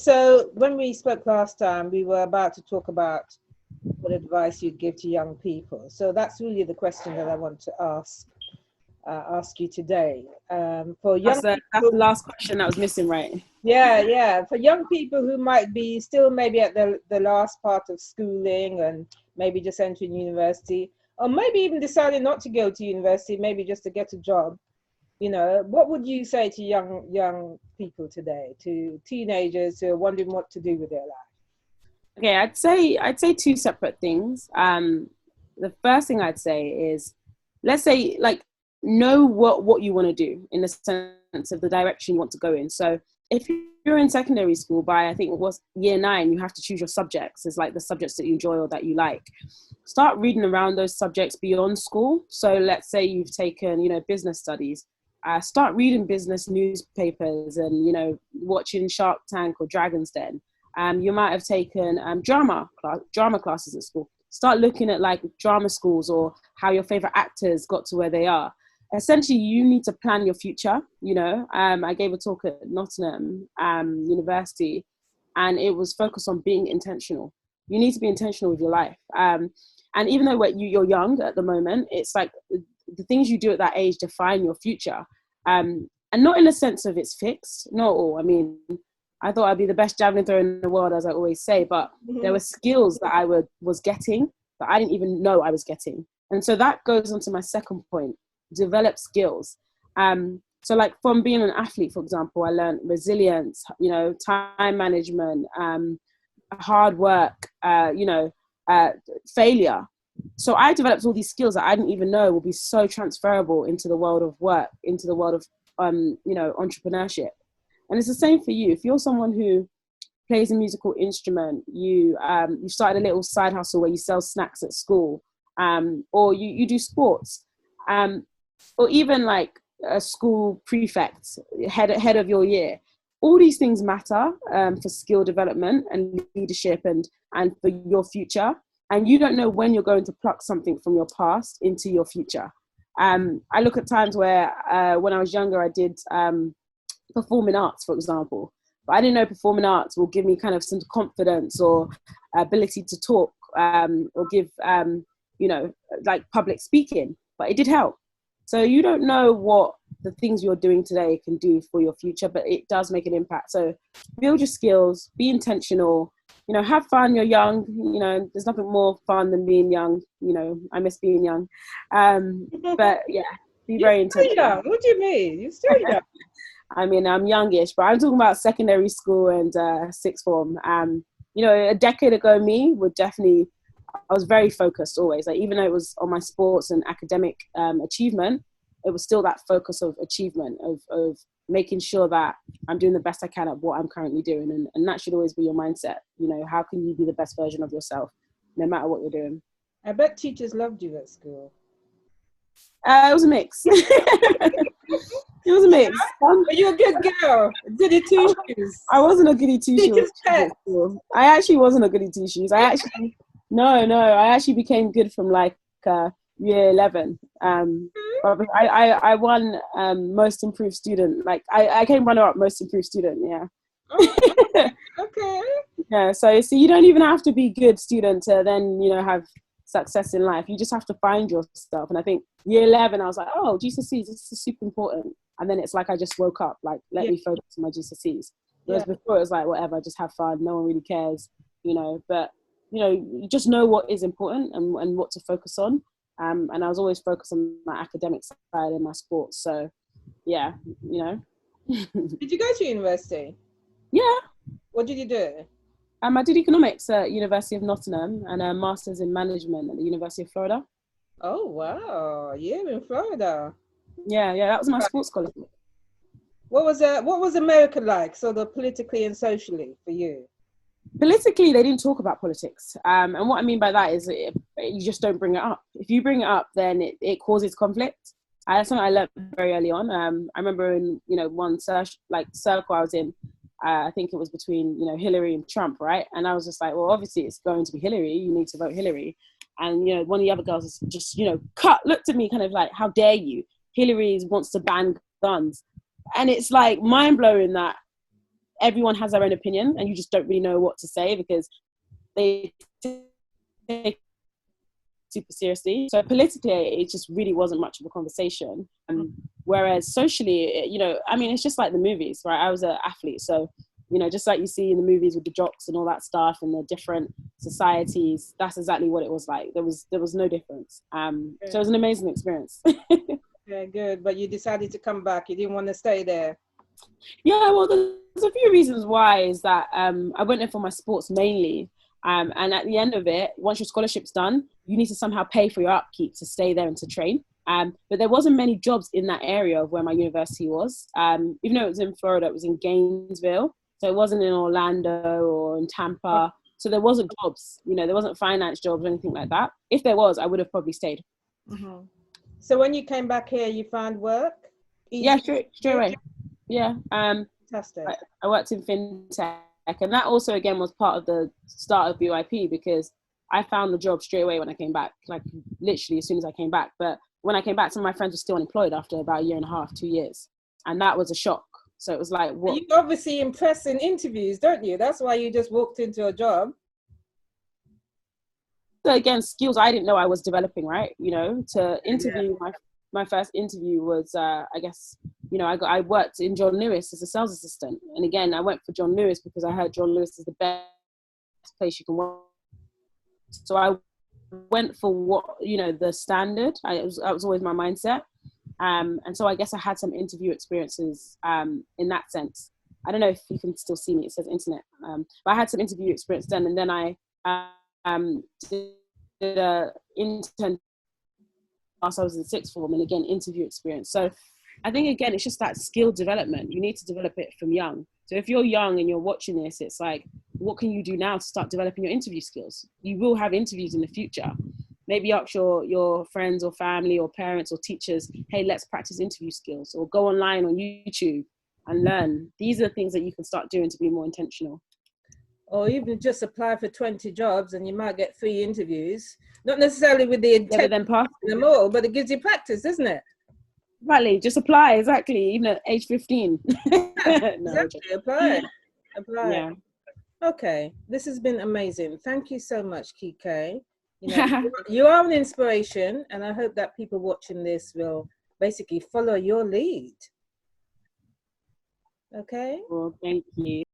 so when we spoke last time, we were about to talk about what advice you'd give to young people. So that's really the question that I want to ask you today. For young That's the last question that was missing, right? Yeah. For young people who might be still maybe at the last part of schooling and maybe just entering university, or maybe even deciding not to go to university, maybe just to get a job. What would you say to young people today, to teenagers who are wondering what to do with their life? Okay, I'd say two separate things. The first thing I'd say is, let's say, like, know what you want to do in the sense of the direction you want to go in. So if you're in secondary school, by I think it was year 9, you have to choose your subjects. It's like the subjects that you enjoy or that you like. Start reading around those subjects beyond school. So let's say you've taken, business studies. Start reading business newspapers and, watching Shark Tank or Dragon's Den. You might have taken drama classes at school. Start looking at like drama schools or how your favorite actors got to where they are. Essentially, you need to plan your future. I gave a talk at Nottingham University, and it was focused on being intentional. You need to be intentional with your life. And even though you're young at the moment, it's like the things you do at that age define your future. And not in the sense of it's fixed, not all. I mean, I thought I'd be the best javelin thrower in the world, as I always say, but there were skills that I was getting that I didn't even know I was getting. And so that goes on to my second point, develop skills. So like from being an athlete, for example, I learned resilience, time management, hard work, failure. So I developed all these skills that I didn't even know would be so transferable into the world of work, into the world of, entrepreneurship. And it's the same for you. If you're someone who plays a musical instrument, you started a little side hustle where you sell snacks at school, or you do sports, or even like a school prefect, head of your year. All these things matter for skill development and leadership and for your future. And you don't know when you're going to pluck something from your past into your future. I look at times where when I was younger, I did performing arts, for example. But I didn't know performing arts will give me kind of some confidence or ability to talk or give, like public speaking. But it did help. So you don't know what the things you're doing today can do for your future, but it does make an impact. So build your skills, be intentional, have fun. You're young, there's nothing more fun than being young. I miss being young. But yeah, be very intentional. Young. What do you mean? You're still young. I mean, I'm youngish, but I'm talking about secondary school and sixth form. A decade ago, I was very focused always. Like, even though it was on my sports and academic achievement, it was still that focus of achievement, of making sure that I'm doing the best I can at what I'm currently doing. And that should always be your mindset. How can you be the best version of yourself, no matter what you're doing? I bet teachers loved you at school. It was a mix. It was a mix. But you're a good girl. Goody two shoes. I wasn't a goody two shoes. I actually wasn't a goody two shoes. I actually became good from like year 11. I won most improved student. Like I came runner up most improved student. Yeah. Okay. Yeah. So you don't even have to be good student to then have success in life. You just have to find yourself. And I think year 11, I was like, oh, GCSEs, this is super important. And then it's like I just woke up, like, let me focus on my GCSEs. Whereas before it was like, whatever, just have fun. No one really cares, But, you just know what is important and what to focus on. And I was always focused on my academic side and my sports. So, yeah, Did you go to university? Yeah. What did you do? I did economics at University of Nottingham and a master's in management at the University of Florida. Oh, wow. Yeah, in Florida. Yeah, that was my sports college. What was America like, sort of politically and socially for you? Politically, they didn't talk about politics. And what I mean by that is you just don't bring it up. If you bring it up, then it causes conflict. That's something I learned very early on. I remember in, one circle I was in, I think it was between, Hillary and Trump, right? And I was just like, well, obviously it's going to be Hillary. You need to vote Hillary. And, one of the other girls just, looked at me kind of like, how dare you? Hillary wants to ban guns. And it's like mind blowing that everyone has their own opinion, and you just don't really know what to say because they take super seriously. So politically, it just really wasn't much of a conversation. Whereas socially, you know, I mean, it's just like the movies, right? I was an athlete, so, you know, just like you see in the movies with the jocks and all that stuff and the different societies, that's exactly what it was like. There was no difference. So it was an amazing experience. Yeah, good. But you decided to come back. You didn't want to stay there. Yeah, well, there's a few reasons why. Is that I went there for my sports mainly. And at the end of it, once your scholarship's done, you need to somehow pay for your upkeep to stay there and to train. But there wasn't many jobs in that area of where my university was. Even though it was in Florida, it was in Gainesville. So it wasn't in Orlando or in Tampa. So there wasn't jobs, you know, there wasn't finance jobs or anything like that. If there was, I would have probably stayed. Mm-hmm. So when you came back here, you found work? Yeah, straight away. Yeah. Fantastic. I worked in fintech, and that also again was part of the start of BYP because I found the job straight away when I came back, like literally as soon as I came back. But when I came back, some of my friends were still unemployed after about a year and a half, 2 years. And that was a shock. So it was like, what? You obviously impress in interviews, don't you? That's why you just walked into a job. So again, skills I didn't know I was developing, right? You know, to interview, my first interview was, I guess, you know, I worked in John Lewis as a sales assistant. And again, I went for John Lewis because I heard John Lewis is the best place you can work. So I went for what, you know, the standard. That was always my mindset. And so I guess I had some interview experiences in that sense. I don't know if you can still see me, it says internet. But I had some interview experience then, and then I did an intern whilst I was in sixth form, and again, interview experience. So I think, again, it's just that skill development. You need to develop it from young. So if you're young and you're watching this, it's like, what can you do now to start developing your interview skills? You will have interviews in the future. Maybe ask your friends or family or parents or teachers, hey, let's practice interview skills, or go online on YouTube and learn. These are the things that you can start doing to be more intentional. Or even just apply for 20 jobs and you might get 3 interviews. Not necessarily with the intent of them all, but it gives you practice, doesn't it? Exactly, just apply, exactly, even at age 15. Exactly, apply. Yeah. Okay, this has been amazing. Thank you so much, Kike. You know, you are an inspiration, and I hope that people watching this will basically follow your lead. Okay? Well, thank you.